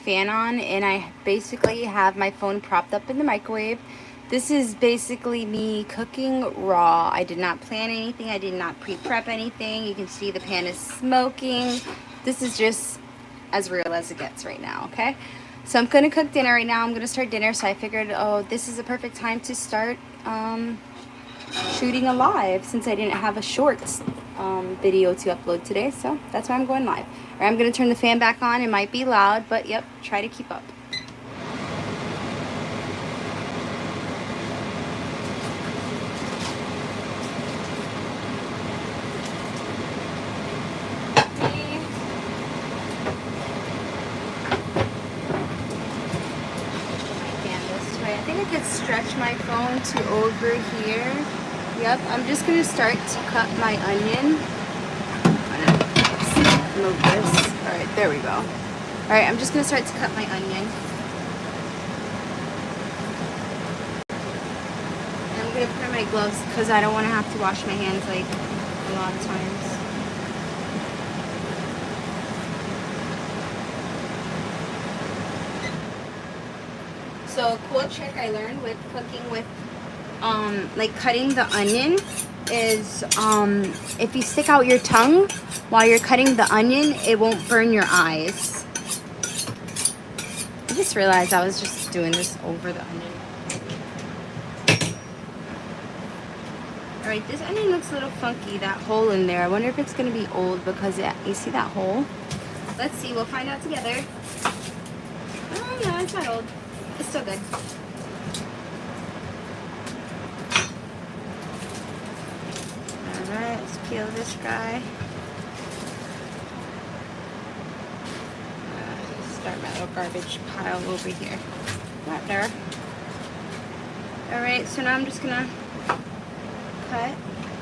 fan on, and I basically have my phone propped up in the microwave. This is basically me cooking raw. I did not plan anything. I did not pre-prep anything. You can see the pan is smoking. This is just as real as it gets right now, okay? So I'm gonna cook dinner right now. I'm gonna start dinner, so I figured, oh, this is a perfect time to start shooting a live since I didn't have a shorts video to upload today. So that's why I'm going live. All right, I'm gonna turn the fan back on. It might be loud, but yep, try to keep up. I think I could stretch my phone to over here. Yep, I'm just gonna start to cut my onion. Move this. All right, there we go. All right, I'm just gonna start to cut my onion. And I'm gonna put on my gloves because I don't want to have to wash my hands like a lot of times. So a cool trick I learned with cooking with like cutting the onion is if you stick out your tongue while you're cutting the onion, it won't burn your eyes. I just realized I was just doing this over the onion. Alright, this onion looks a little funky, that hole in there. I wonder if it's going to be old because you see that hole? Let's see, we'll find out together. Oh no, it's not old. It's still good. Alright, let's peel this guy. Start my little garbage pile over here. Not there. Alright, so now I'm just gonna cut.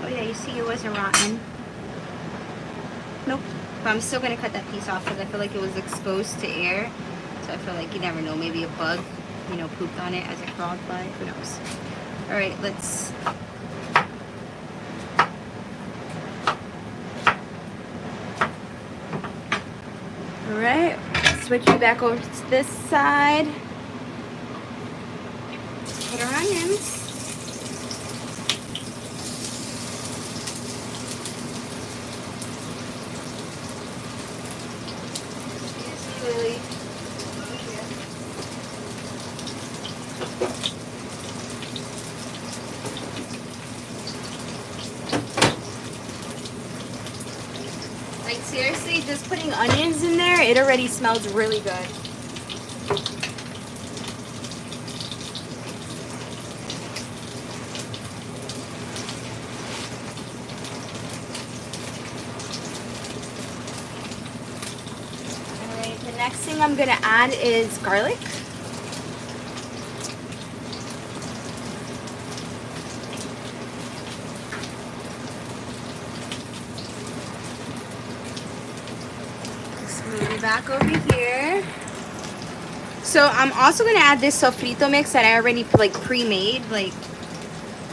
Oh yeah, you see it wasn't rotten. Nope. But I'm still gonna cut that piece off because I feel like it was exposed to air. So I feel like you never know, maybe a bug, you know, pooped on it as it crawled by. Who knows? Alright, let's Alright, switching back over to this side. Put our onions. Lily. Like seriously, just putting onions in there, it already smells really good. Alright, the next thing I'm gonna add is garlic. Move it back over here. So I'm also gonna add this sofrito mix that I already like pre-made, like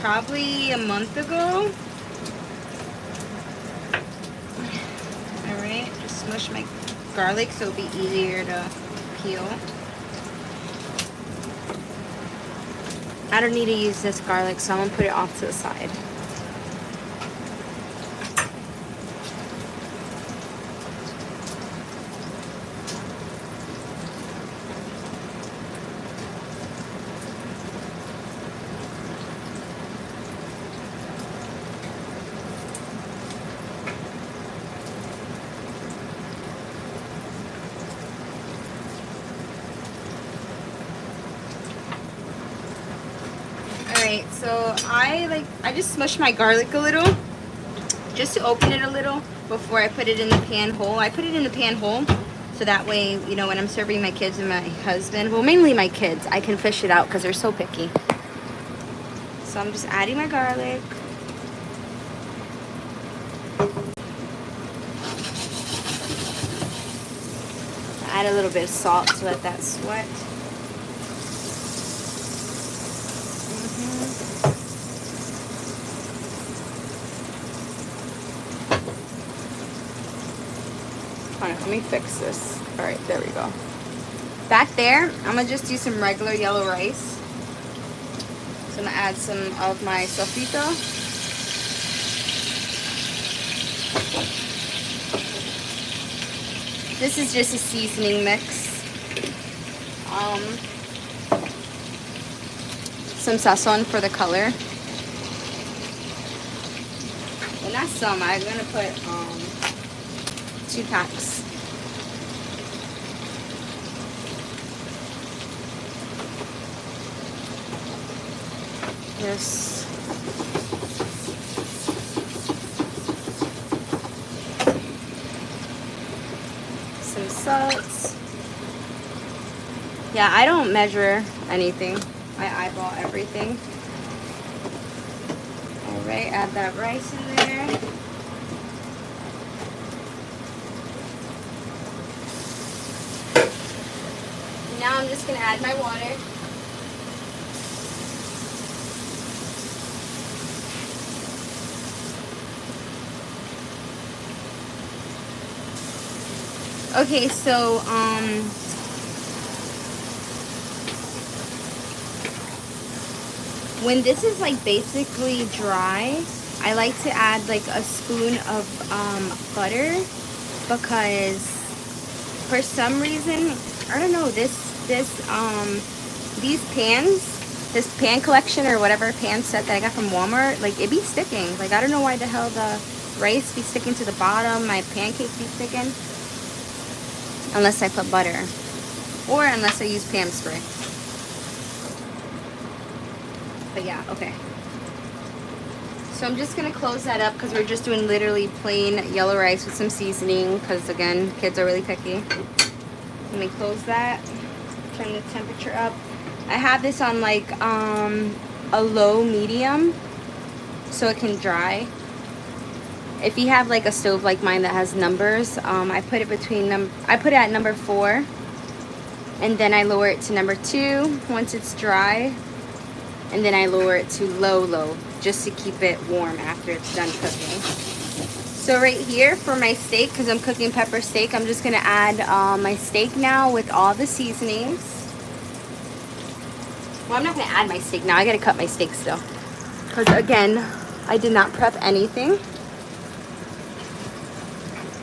probably a month ago. All right, just smush my garlic so it'll be easier to peel. I don't need to use this garlic, so I'm gonna put it off to the side. Alright, so I just smushed my garlic a little just to open it a little before I put it in the pan hole. I put it in the pan hole so that way, you know, when I'm serving my kids and my husband, well, mainly my kids, I can fish it out because they're so picky. So I'm just adding my garlic. Add a little bit of salt to let that sweat. Hold on, let me fix this. All right, there we go. Back there, I'm gonna just do some regular yellow rice. So I'm gonna add some of my sofrito. This is just a seasoning mix. Some sazon for the color. And not some, I'm gonna put 2 packs. This. Some salt. Yeah, I don't measure anything. I eyeball everything. Alright, add that rice in there. Now I'm just going to add my water. Okay, so when this is like basically dry, I like to add like a spoon of butter, because for some reason, I don't know, these pans, this pan collection or whatever pan set that I got from Walmart, like it be sticking. Like I don't know why the hell the rice be sticking to the bottom, my pancakes be sticking, unless I put butter or unless I use Pam spray. But yeah, okay. So I'm just gonna close that up because we're just doing literally plain yellow rice with some seasoning, because again, kids are really picky. Let me close that, turn the temperature up. I have this on like a low medium so it can dry. If you have like a stove like mine that has numbers, I put it at number 4, and then I lower it to number 2 once it's dry, and then I lower it to low just to keep it warm after it's done cooking. So right here for my steak, because I'm cooking pepper steak, I'm just gonna add my steak now with all the seasonings. Well, I'm not gonna add my steak now. I gotta cut my steak still, because again, I did not prep anything.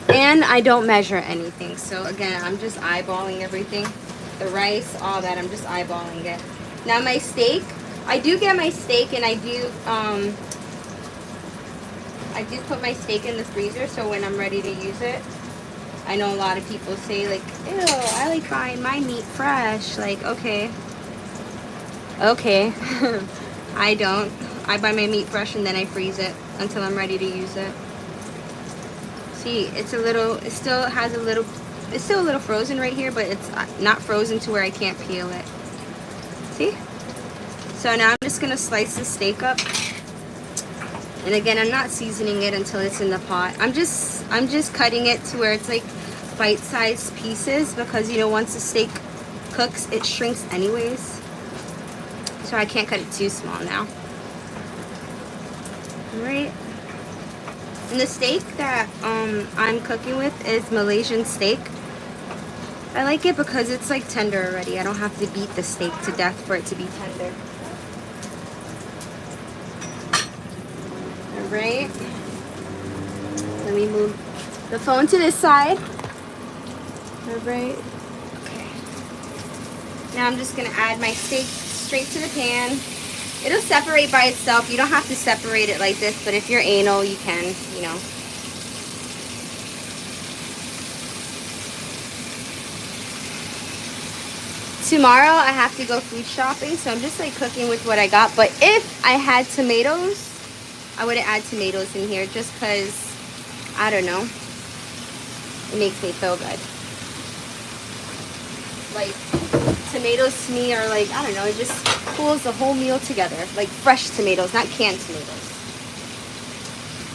And I don't measure anything. So again, I'm just eyeballing everything. The rice, all that, I'm just eyeballing it. Now my steak, I do get my steak, and I do put my steak in the freezer, so when I'm ready to use it. I know a lot of people say like, ew, I like buying my meat fresh. Like, okay. I don't. I buy my meat fresh and then I freeze it until I'm ready to use it. See, it's still a little frozen right here, but it's not frozen to where I can't peel it. See? So now I'm just gonna slice the steak up. And again, I'm not seasoning it until it's in the pot. I'm just cutting it to where it's like bite-sized pieces, because you know, once the steak cooks, it shrinks anyways. So I can't cut it too small now. Alright. And the steak that I'm cooking with is Malaysian steak. I like it because it's like tender already. I don't have to beat the steak to death for it to be tender. Alright. Let me move the phone to this side. Alright. Okay. Now I'm just going to add my steak straight to the pan. It'll separate by itself. You don't have to separate it like this, but if you're anal, you can, you know. Tomorrow I have to go food shopping, so I'm just like cooking with what I got. But if I had tomatoes, I would add tomatoes in here just because, I don't know, it makes me feel good. Like, tomatoes to me are like, I don't know, it just pulls the whole meal together. Like fresh tomatoes, not canned tomatoes.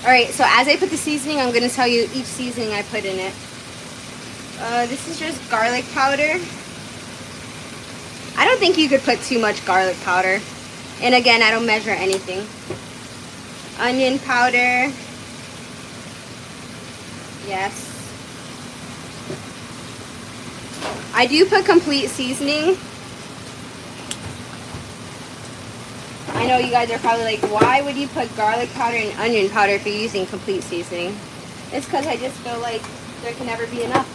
Alright, so as I put the seasoning, I'm going to tell you each seasoning I put in it. This is just garlic powder. I don't think you could put too much garlic powder. And again, I don't measure anything. Onion powder. Yes. I do put complete seasoning. I know you guys are probably like, why would you put garlic powder and onion powder if you're using complete seasoning? It's because I just feel like there can never be enough.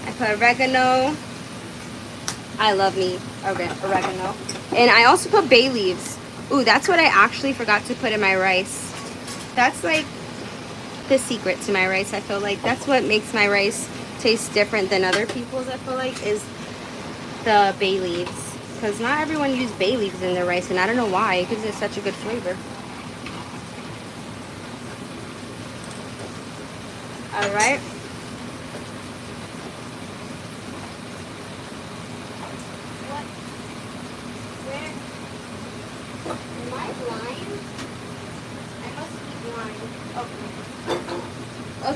I put oregano. I love me oregano. And I also put bay leaves. Ooh, that's what I actually forgot to put in my rice. That's like the secret to my rice. I feel like that's what makes my rice taste different than other people's, I feel like, is the bay leaves. Because not everyone uses bay leaves in their rice, and I don't know why. It gives it such a good flavor. All right. What? Where? Am I blind? I must be blind.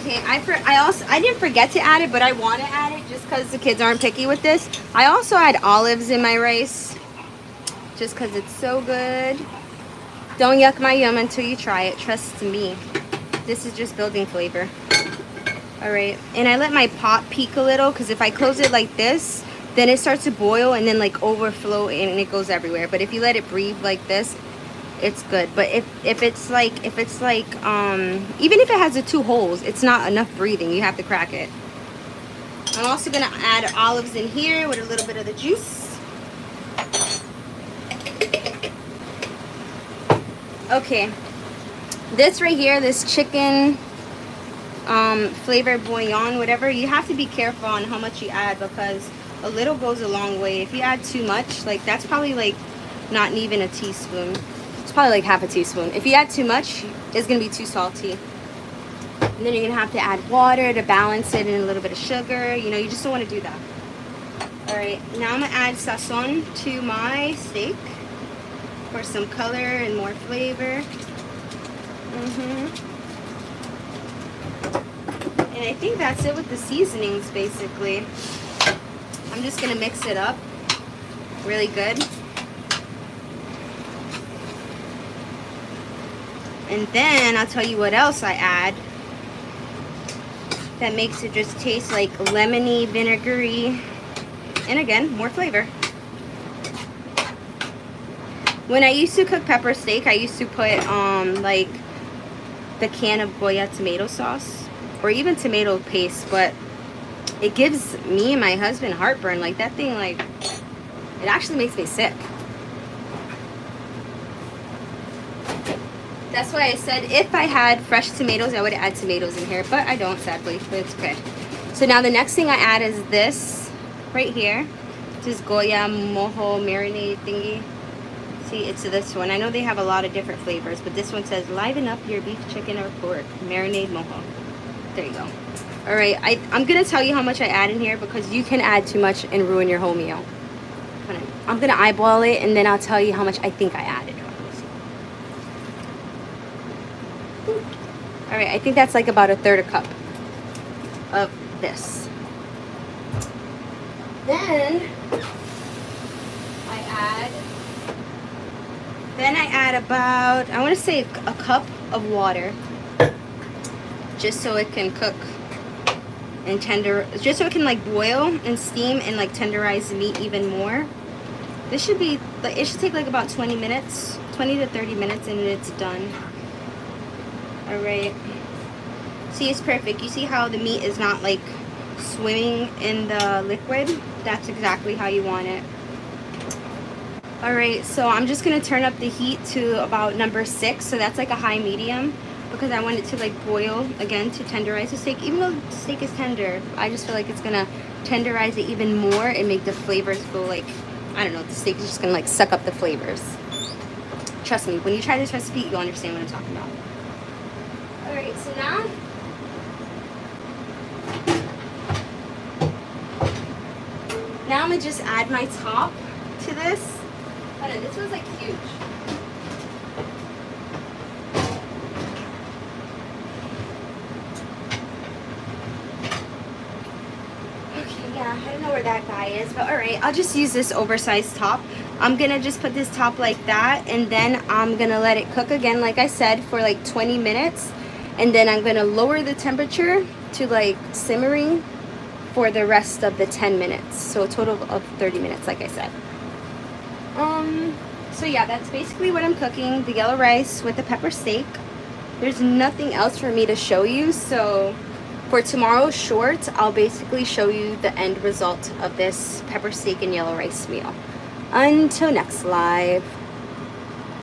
Okay. I didn't forget to add it, but I want to add it just because the kids aren't picky with this. I also add olives in my rice, just because it's so good. Don't yuck my yum until you try it. Trust me. This is just building flavor. All right, and I let my pot peak a little because if I close it like this, then it starts to boil and then like overflow and it goes everywhere. But if you let it breathe like this, it's good. But if it's like even if it has the 2 holes, it's not enough breathing. You have to crack it. I'm also gonna add olives in here with a little bit of the juice. Okay, this right here, this chicken flavored bouillon, whatever, you have to be careful on how much you add because a little goes a long way. If you add too much, like that's probably like not even a teaspoon. It's probably like half a teaspoon. If you add too much, it's gonna be too salty. And then you're gonna have to add water to balance it and a little bit of sugar. You know, you just don't want to do that. All right, now I'm gonna add sazon to my steak for some color and more flavor. And I think that's it with the seasonings, basically. I'm just gonna mix it up really good. And then I'll tell you what else I add that makes it just taste like lemony, vinegary, and again, more flavor. When I used to cook pepper steak, I used to put like the can of Goya tomato sauce or even tomato paste, but it gives me and my husband heartburn. Like that thing, like it actually makes me sick. That's why I said if I had fresh tomatoes, I would add tomatoes in here, but I don't, sadly, but it's okay. So now the next thing I add is this right here. This is Goya mojo marinade thingy. See, it's this one. I know they have a lot of different flavors, but this one says liven up your beef, chicken, or pork marinade mojo. There you go. All right, I'm gonna tell you how much I add in here because you can add too much and ruin your whole meal. I'm gonna eyeball it and then I'll tell you how much I think I added. All right, I think that's like about 1/3 cup of this. Then I add about, I want to say a cup of water, just so it can cook and just so it can like boil and steam and like tenderize the meat even more. This should be, it should take like about 20 minutes, 20 to 30 minutes, and it's done. All right. See, it's perfect. You see how the meat is not like swimming in the liquid? That's exactly how you want it. All right, so I'm just gonna turn up the heat to about number 6. So that's like a high medium because I want it to like boil again to tenderize the steak. Even though the steak is tender, I just feel like it's gonna tenderize it even more and make the flavors go like, I don't know, the steak is just gonna like suck up the flavors. Trust me, when you try this recipe, you'll understand what I'm talking about. All right, so now I'm gonna just add my top to this. I don't know, this one's like huge. Okay, yeah, I don't know where that guy is, but all right, I'll just use this oversized top. I'm gonna just put this top like that, and then I'm gonna let it cook again, like I said, for like 20 minutes. And then I'm gonna lower the temperature to like simmering for the rest of the 10 minutes. So a total of 30 minutes, like I said. So yeah, that's basically what I'm cooking. The yellow rice with the pepper steak. There's nothing else for me to show you. So for tomorrow's short, I'll basically show you the end result of this pepper steak and yellow rice meal. Until next live.